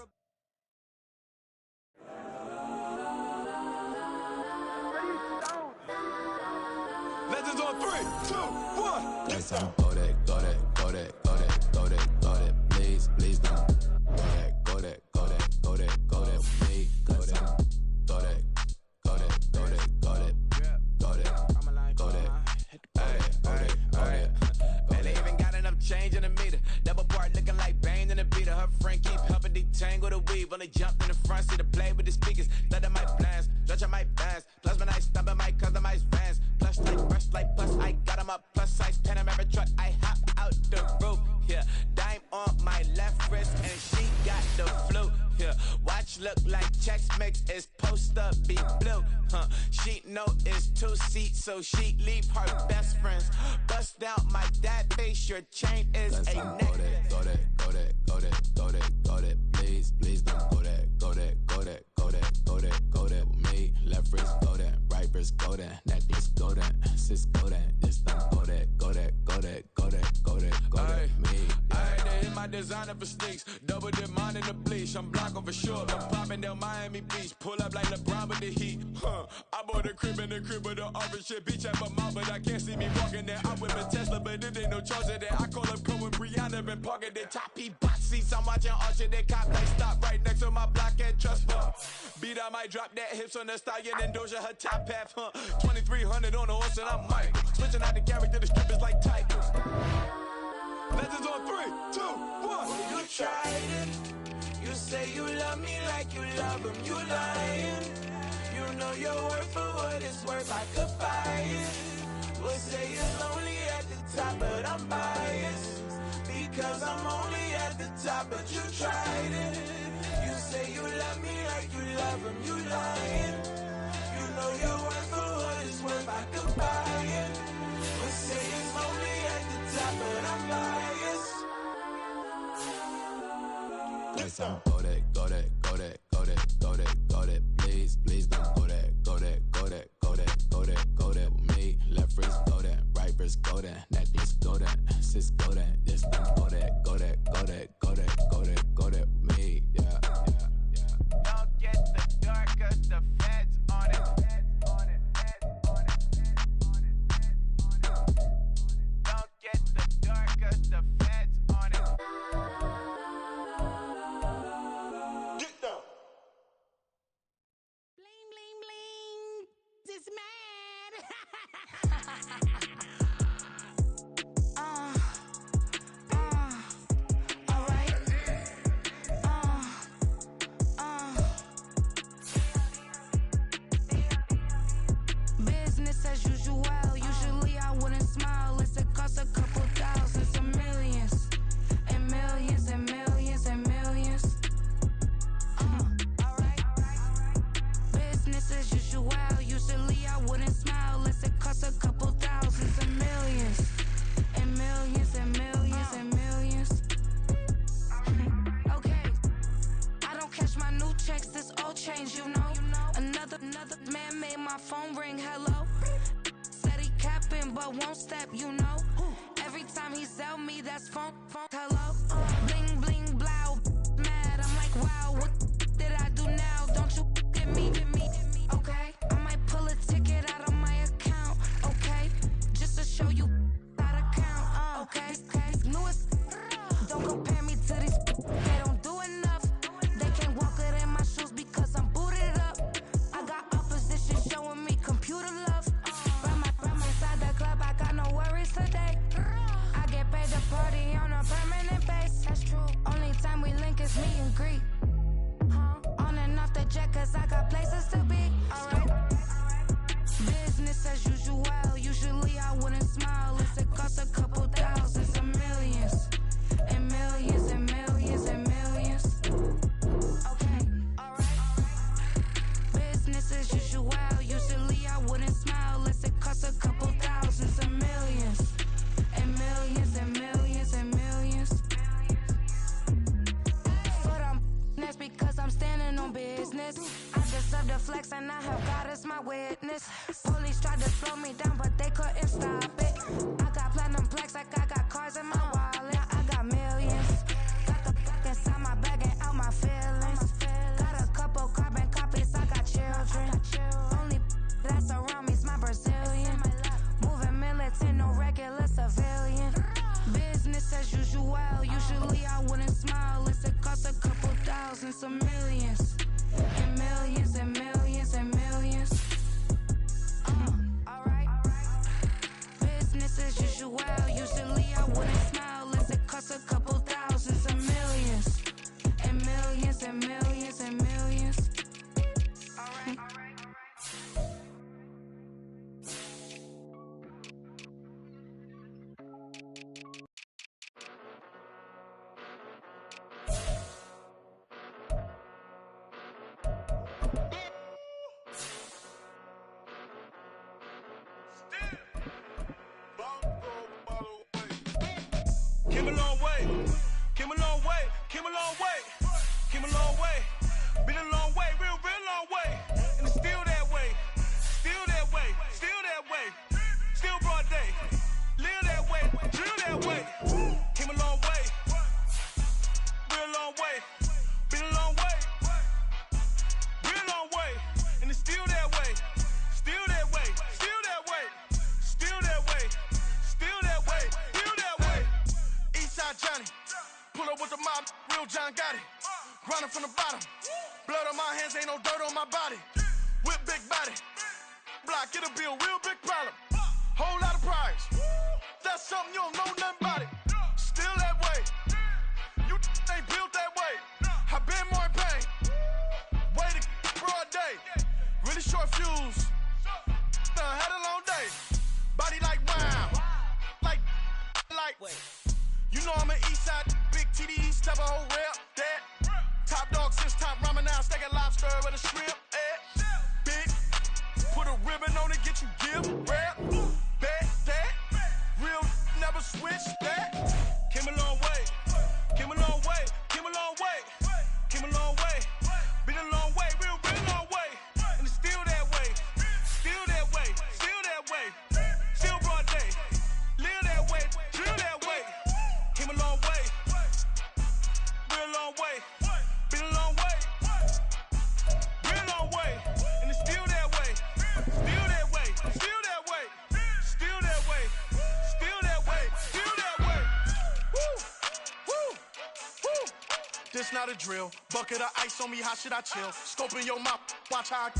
Legends on 3, 2, 1. Guess I'm go that, go that, go that, go that, go that, go that. Please, please don't go that, go that, go that, go that, go that with me. Wanna jump in the front seat to play with the speakers. Let them might blast, judge I might blast. Plus when I stop at my customized vans. Plush like brush like plus I got them up. Plus size Panamera truck, I hop out the roof. Yeah, dime on my left wrist and she got the flu. Yeah, watch look like Chex Mix is post up be blue. She know it's 2 seats, so she leave her best friends. Bust out my dad face, your chain is a necklace. Go that, please don't go that with me. Left wrist go that, right wrist go that, necklace go that, sis go that, this don't go that me. Ayy, they hit my designer for sneaks, double dip mine in the bleach. I'm blocking for sure, I'm popping down Miami Beach, pull up like LeBron with the heat. I bought a crib in the crib with the orange shit, beach at my mouth, but I can't see me walking there. I'm with a Tesla, but it ain't no charger there. I call up Cohen, Brianna, been parking the top P box seats. I'm watching Archer, they cop like stop right next to my block and trust fund. Beat, I might drop that hips on the stallion and Doja her top half, 2300 on the horse and I'm Mike. Switching out the character, the strippers like Titans. Legends on 3, 2, 1. You tried it. You say you love me like you love him. You lying. You know your worth for what it's worth. I could buy it. We'll say you're lonely at the top, but I'm biased because I'm only at the top. But you tried it. You say you love me like you love him. You lying. You know your worth for what it's worth. I could buy it. We'll say it's only at the top, but I'm biased. Go that, please don't go that with me. Left wrist go that, right wrist go that, necklace go that, sis go that, this don't go that with me. Yeah. Don't get the door 'cause the feds on it. Don't get the door 'cause the feds on it. Get down. Bling, bling, bling. This mad. Alright. Business as usual. Usually I wouldn't smile. It costs a couple thousand, some millions. And millions and millions and millions. Alright. Business as usual. Usually I wouldn't smile. It costs a couple thousand, some millions. And millions and millions and millions. Okay. I don't cash my new checks, this old change, you know. Another man made my phone ring, hello. Said he capping, but won't step, you know. Every time he sell me, that's phone, hello. Bling, bling, blow, mad. I'm like, wow, what did I do now? Don't you get me, okay? I might pull a ticket out of my account, okay? Just to show you how to count, okay? Newest, don't compare me to these, they don't do enough. They can't walk it in my shoes because I'm booted up. I got opposition showing me computer love. From inside the club, I got no worries today. I get paid to party on a permanent base. That's true. Only time we link is meet and greet. On and off the jet, 'cause I got places to be. Alright. Business as usual. Usually I wouldn't smile. It costs a couple thousand, some millions. And millions and millions and millions. Okay, alright. Business as usual. Usually I wouldn't smile. It costs a couple thousand, some millions. And millions and millions and millions. But that's because I'm standing on business. I deserve the flex and I have God as my witness. Police tried to slow me down, but they couldn't stop it. I got platinum plaques like I got cars in my wallet. I got millions. Got the fuck inside my bag and out my feelings. Got a couple carbon copies, I got children. Only that's around me's my Brazilian. Moving militant, no regular civilian. Business as usual. Usually I wouldn't smile. It costs a couple thousand, some millions. And millions and millions and millions. Alright. Business as usual. Usually I wouldn't smile. It costs a couple thousand, some millions. And millions and millions Came a long way. Came a long way. Came a long way. Came a long way. Been a long way. Real long way. And it's still that way. Still that way. Still that way. Still broad day. Live that way. Drill that way. Came a long way. Real long way. Been a long way. Real long way. And it's still that way. Still that way. Still that way. Still that way. Still that way. Still that way. Eastside Johnny. Pull up with the mob. Real John Gotti. Grinding from the bottom. Blood on my hands. Ain't no dirt on my body. Whip big body. Block. It'll be a real big problem. Whole lot of priors. That's something you don't know nothing about it. Still that way. You ain't built that way. I been more in pain. Way to broad day. Really short fuse. Had a long day. Body like wow. Like. You know I'm an east side. Big TDE. Step a whole rep. That. Top dog since top ramen now. Steak and lobster with a shrimp. Big. Put a ribbon on it. Get you give. Rap. Bet that. Real never switch that. Came a long way. Came a long way. Came a long way. Came a long way. Been a long way. Real long way. And it's still that way. Still that way. Still that way. Still broad day. Live that way. Drill that way. Came a long way. Real long way. Been a long way. Real long way. And it's still that way. Still that way. Still that way. Still that way. Still that way. Still that way. Woo. Woo. Woo. This not a drill. Bucket of ice on me. How should I chill? Scoping your mouth. Watch how I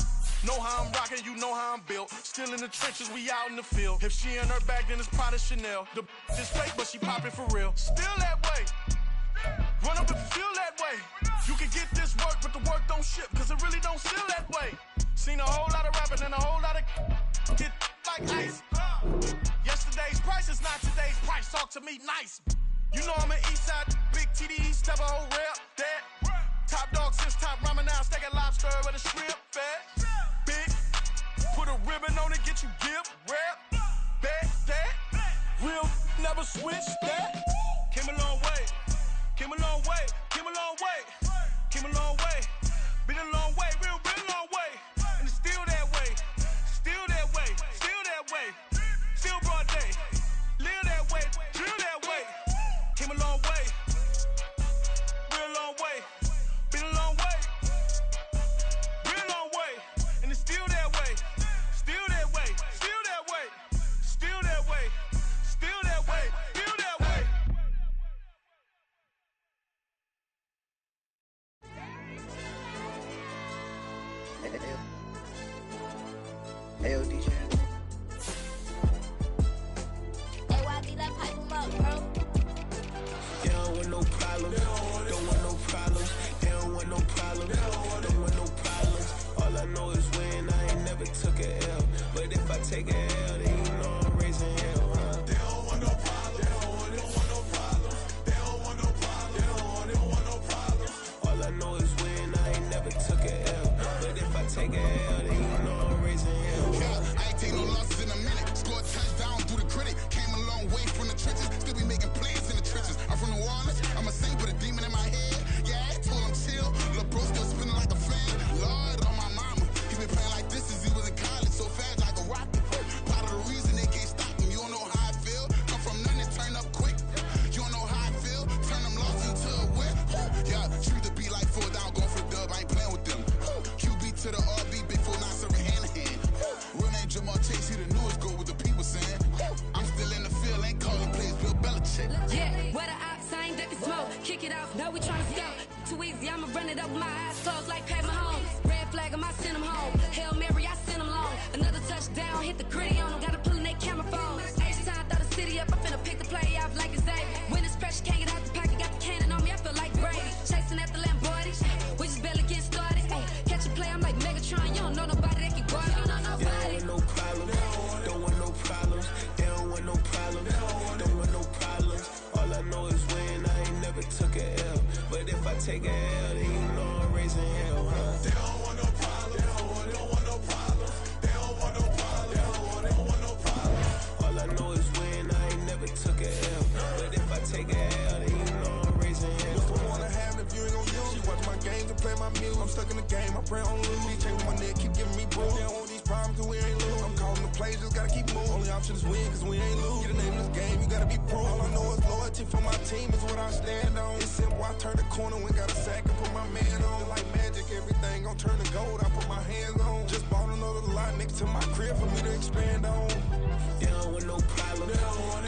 know how I'm rocking. You know how I'm built. Still in the trenches. We out in the field. If she in her bag, then it's Prada Chanel. The is fake, but she popping for real. Still that way. Run up if you feel that way. You can get this work, but the work don't ship, cause it really don't feel that way. Seen a whole lot of rapping and a whole lot of get like ice. Yesterday's price is not today's price. Talk to me nice. You know I'm an east side, big TDE, step a whole rep. That. Top dog since top ramen now. Steak and lobster with a shrimp. Fat. Big. Put a ribbon on it, get you give. Rap. Bet that. Real never switch that. Came a long way. Came a long way, came a long way, came a long way, been a long way, real long way, and it's still that way, still that way, still that way, still broad day, live that way, drill that way, came a long way, real long way, been a long way, real long way, and it's still that way, still that way, still that way, still that way, still that way, still that way. Ayo, DJ. AYD, that pipe him up, bro. They don't want no problems. Don't want no problems. They don't want no problems. Don't want no problems. All I know is when I ain't never took a L. But if I take a L, then you know I'm raising hell, huh? They don't want no problems. They don't want no problems. They don't want no problems. They don't want no problems. All I know is when I ain't never took a L. But if I take a L, then you know I'm raising hell. Yeah, I ain't take no losses in a minute. Scored a touchdown through the critic. Came a long way from the trenches. Still be making plays in the trenches. I'm from New Orleans. I'm a saint with a demon in my head. Yeah, I told him chill. Lil' bro still spinning like a fan. Lord on my mama. He been playing like this since he was in college. So fast like a rocket. Part of the reason they can't stop him. You don't know how I feel. Come from nothing, turn up quick. You don't know how I feel. Turn them losses into a win. Yeah, treat the beat like 4 down. Going for the dub. I ain't playing with them. QB to the RB. Big 4 9 serving hand in hand. Real name Jamal Chase. He the newest go with the people saying. I'm still in the field. Ain't calling plays. Bill Belichick. Yeah, where the ops, I ain't ducking smoke. Kick it off, now we tryna scout. Too easy, I'ma run it up with my eyes closed like Pat Mahomes. Red flag, I send him home. Hail Mary, I send him long. Another touchdown, hit the gritty on them. Gotta pull in they camera phones. H-time, throw the city up. I'm finna pick the play off like it's Xavier. When it's pressure, can't get out the pocket. Got the cannon on me, I feel like Brady. Chasing after Lamborghini. We just barely getting started. Ay, catch a play, I'm like Megatron. You don't know nobody that can guard it. You know nobody. They don't want no problems. Don't want no problems. They don't want no problems. Don't want no problems. All I know is when I ain't never took a L. But if I take a L, then you know I'm raising hell, huh? They don't want no problems. They don't want no problems. They don't want no problems. They don't want no problems. All I know is when I ain't never took a L. But if I take a L, game, I pray on lose. Chain with my neck, keep giving me bruise. They don't want these problems, cause we ain't lose. I'm calling the plays, just gotta keep moving. Only option is win, cause we ain't lose. Get the name of this game, you gotta be proof. All I know is loyalty for my team is what I stand on. It's simple, I turn the corner, we got a sack and put my man on. Like magic, everything gon' turn to gold, I put my hands on. Just bought another lot next to my crib for me to expand on. They don't want no problems,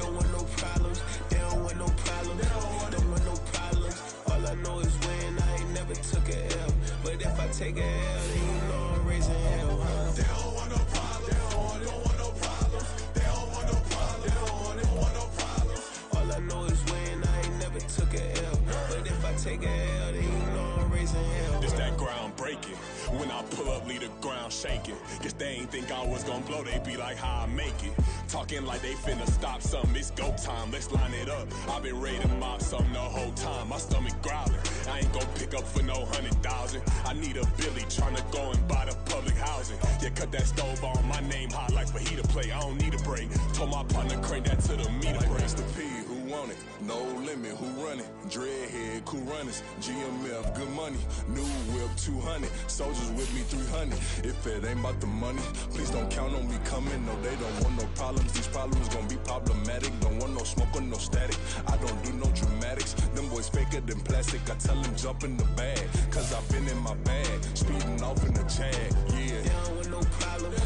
don't want no problems. They don't want no problems, don't want no problems. All I know is win, I ain't never took a L. But if I take a L, then you know I'm raising hell, huh? They don't want no problems, they don't want no problems. They don't want no problems, they don't want no problems. All I know is win, I ain't never took a L. But if I take a L, then you know I'm raising hell. It's that ground breaking. When I pull up, leave the ground shaking. Guess they ain't think I was gonna blow, they be like, how I make it. Talking like they finna stop something, it's go time, let's line it up. I've been ready to mop something the whole time, my stomach growling. I ain't gon' pick up for no 100,000. I need a Billy tryna go and buy the public housing. Yeah, cut that stove on, my name hot like fajita play. I don't need a break. Told my partner crank that to the meter like break. Mr. P, who want it? No limit, who run it? Dreadhead, cool runners. GMF, good money. New whip, 200. Soldiers with me, 300. If it ain't about the money, please don't count on me coming. No, they don't want no problems. These problems gon' be problematic. Don't want no smoke or no static. I don't do no dramatics. Them boys faker than plastic. I tell them jump in the bag, cause I've been in my bag. Speeding off in the Jag, yeah. They don't want no problems,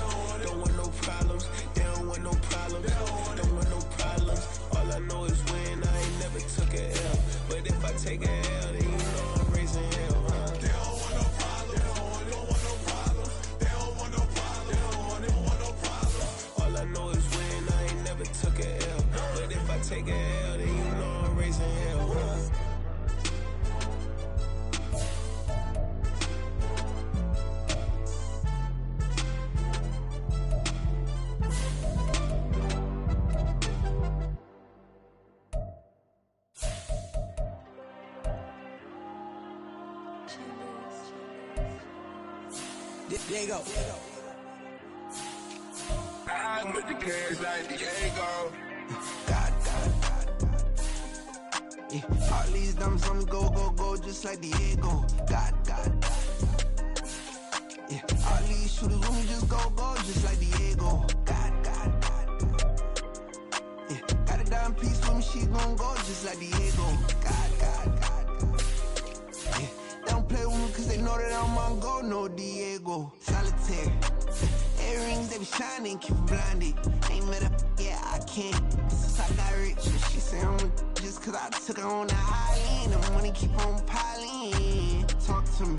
don't want no problems. They don't want no problems, don't want no problems. All I know is win, I ain't never took a L. But if I take a L, then you know I'm raising hell, huh? They don't want no problems, they don't want no problems. They don't want no problems, they don't want no problems. All I know is win, I ain't never took a L. But if I take a L, then you know I'm raising hell, huh? There you go. I'm with the cash like Diego. God. Yeah. All these diamonds on me go, just like Diego. God. Yeah. All these shooters on me just go, just like Diego. God. Yeah. Got a dime piece with me, she gon' go just like Diego. God. Yeah. They don't play with me cause they know that I'm on go, no Diego. Solitaire. Earrings, they be shining, keep blinded. Ain't met up, yeah, I can't. Since I got rich, she said I'm just cause I took her on the island. The money keep on piling. Talk to me,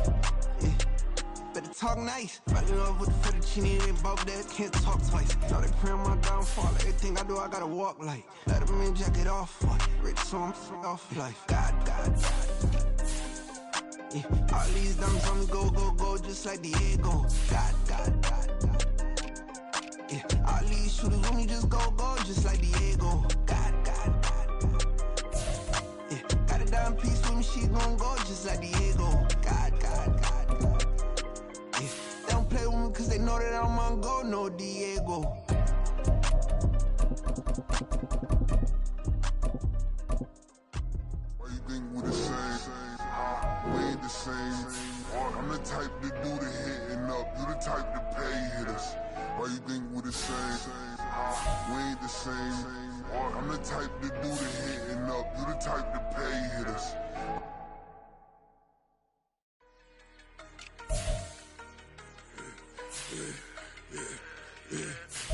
yeah. Better talk nice. Fall in love with the fettuccine, they both that can't talk twice. Now they pray on my downfall. Everything I do, I gotta walk like. Let them in, jacket off. Rich, so I'm off life. God. Yeah. All these diamonds on me go, just like Diego. God. Yeah. All these shooters on me just go, just like Diego. God. Yeah. Got a dime piece with me, she gon' go just like Diego. God. Yeah. They don't play with me cause they know that I'm on go, no Diego. Why you think we the same? We ain't the same. I'm the type to do the hitting up. You the type to pay hitters. Why you think we the same? We ain't the same. I'm the type to do the hitting up. You the type to pay hitters.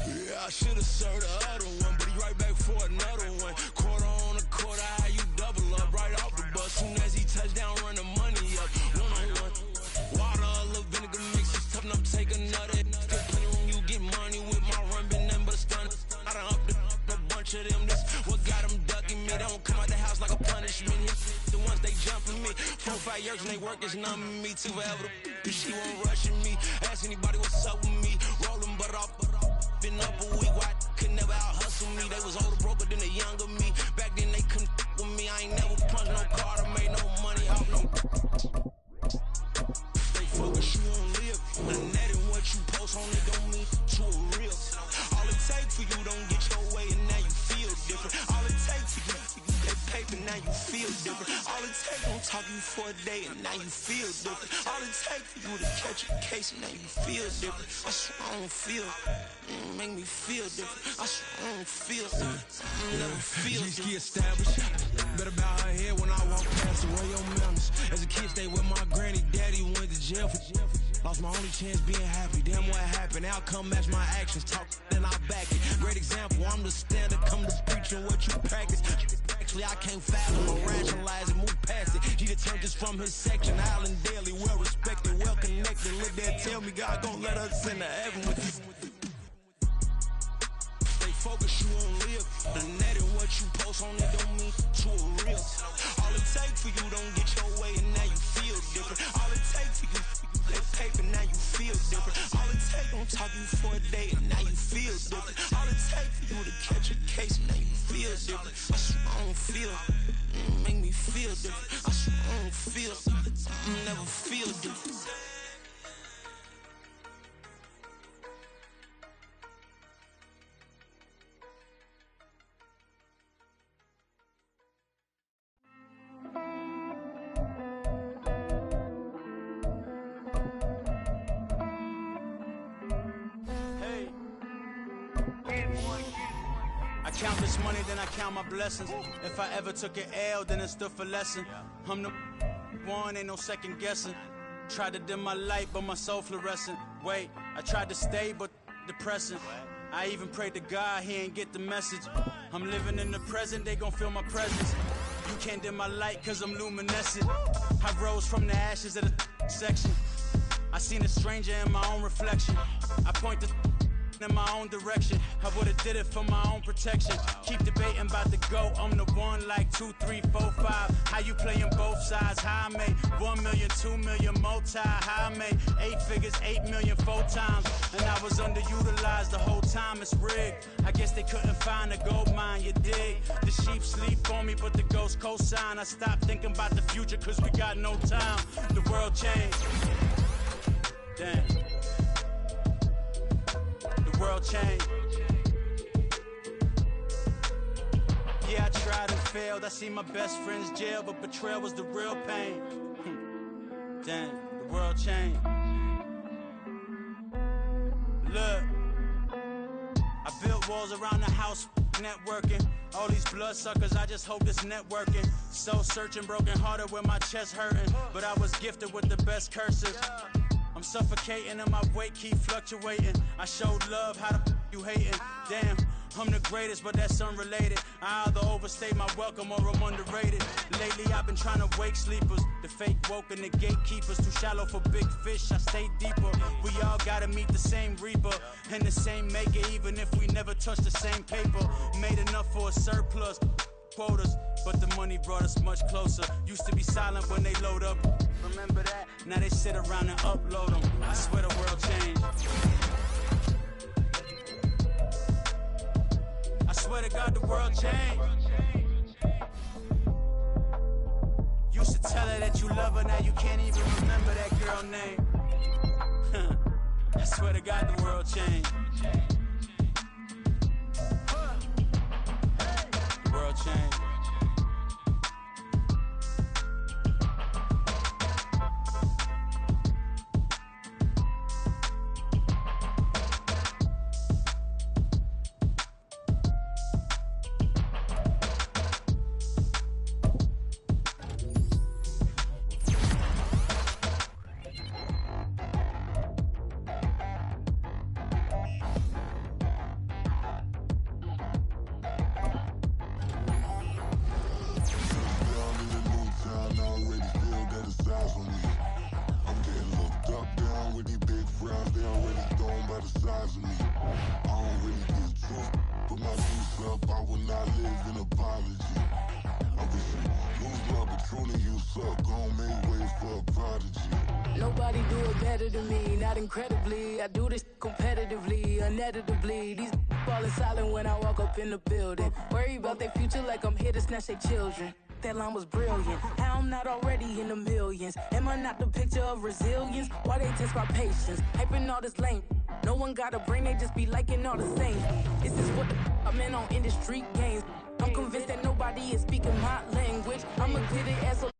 Yeah, I should've served the other one, but he right back for another one. Quarter on a quarter, how you double up right off the bus. Soon as he touch down, run the money up. One-on-one. Water, a little vinegar mix, it's tough enough to take another. Still plenty room, you get money with my run, been nothing but a stun. I done upped a bunch of them. This what got them ducking me. They don't come out the house like a punishment. The ones they jumping me. 4-5 years and they work is numbing me too forever. She won't rushing me. Ask anybody what's up with me. Rolling butt off. Been up a week, why could never out hustle me? They was older, broker than the younger me. Back then they couldn't with me. I ain't never punched no card or made no money off no. Stay focused, you won't live. And that and what you post on it don't mean to a real. All it takes for you don't get your way and now you feel different. All it takes for you that paper now you feel different. All it takes don't talk you for a day and now you feel different. All it takes for you to catch a case and now you feel different. I swear I don't feel, make me feel different. I swear I don't feel, never feel different. G-ski established, better bow her head when I walk past the royal mountains. As a kid, stayed with my granny, daddy went to jail for lost my only chance being happy. Damn what happened, outcome match my actions. Talk then I back it. Great example, I'm the standard, come to preaching what you practice. Actually, I can't fathom or rationalize it, move past it. He turned this from his section, Island Daily, well respected, well connected. Look there, tell me God gon' let us into heaven with you. Stay focused, you won't live. The net and what you post on it don't mean to a real. All it takes for you don't get your way and now you feel different. All it takes for you that paper, now you feel different. All it takes, don't talk you for a day and now you feel different. All it takes for you to catch a case and now you feel different. I swear I don't feel, make me feel different. I swear I don't feel, never feel different. I count this money, then I count my blessings. If I ever took an L, then it stood for lesson. I'm the one, ain't no second guessing. Tried to dim my light, but my soul fluorescent. Wait, I tried to stay, but depressing. I even prayed to God, he ain't get the message. I'm living in the present, they gon' feel my presence. You can't dim my light, cause I'm luminescent. I rose from the ashes of the section. I seen a stranger in my own reflection. I point the in my own direction. I would've did it for my own protection. Keep debating about the GOAT. I'm the one like 2, 3, 4, 5. How you playing both sides? How I made 1 million, 2 million multi. How I made 8 figures, 8 million 4 times. And I was underutilized the whole time. It's rigged. I guess they couldn't find a gold mine. You dig? The sheep sleep on me, but the ghost cosign. I stopped thinking about the future, cause we got no time. The world changed. Damn. The world changed. Yeah, I tried and failed. I see my best friend's jail, but betrayal was the real pain. Damn, the world changed. Look, I built walls around the house, networking. All these bloodsuckers, I just hope this networking. Soul searching, broken hearted with my chest hurting. But I was gifted with the best curses. I'm suffocating and my weight keep fluctuating. I showed love, how the you hating? Damn, I'm the greatest, but that's unrelated. I either overstay my welcome or I'm underrated. Lately I've been trying to wake sleepers. The fake woke and the gatekeepers. Too shallow for big fish, I stay deeper. We all gotta meet the same reaper and the same maker, even if we never touch the same paper. Made enough for a surplus. Quotas, but the money brought us much closer. Used to be silent when they load up. Remember that? Now they sit around and upload them. I swear the world changed. I swear to God the world changed. Used to tell her that you love her, now you can't even remember that girl name. I swear to God the world changed. The world changed. Nobody do it better than me, not incredibly. I do this competitively, uneditably. These falling silent when I walk up in the building. Worry about their future like I'm here to snatch their children. That line was brilliant. How I'm not already in the millions? Am I not the picture of resilience? Why they test my patience? Hyping all this lame. No one got a brain, they just be liking all the same. This is what the I'm in on industry games. I'm convinced that nobody is speaking my language. I'ma get it as a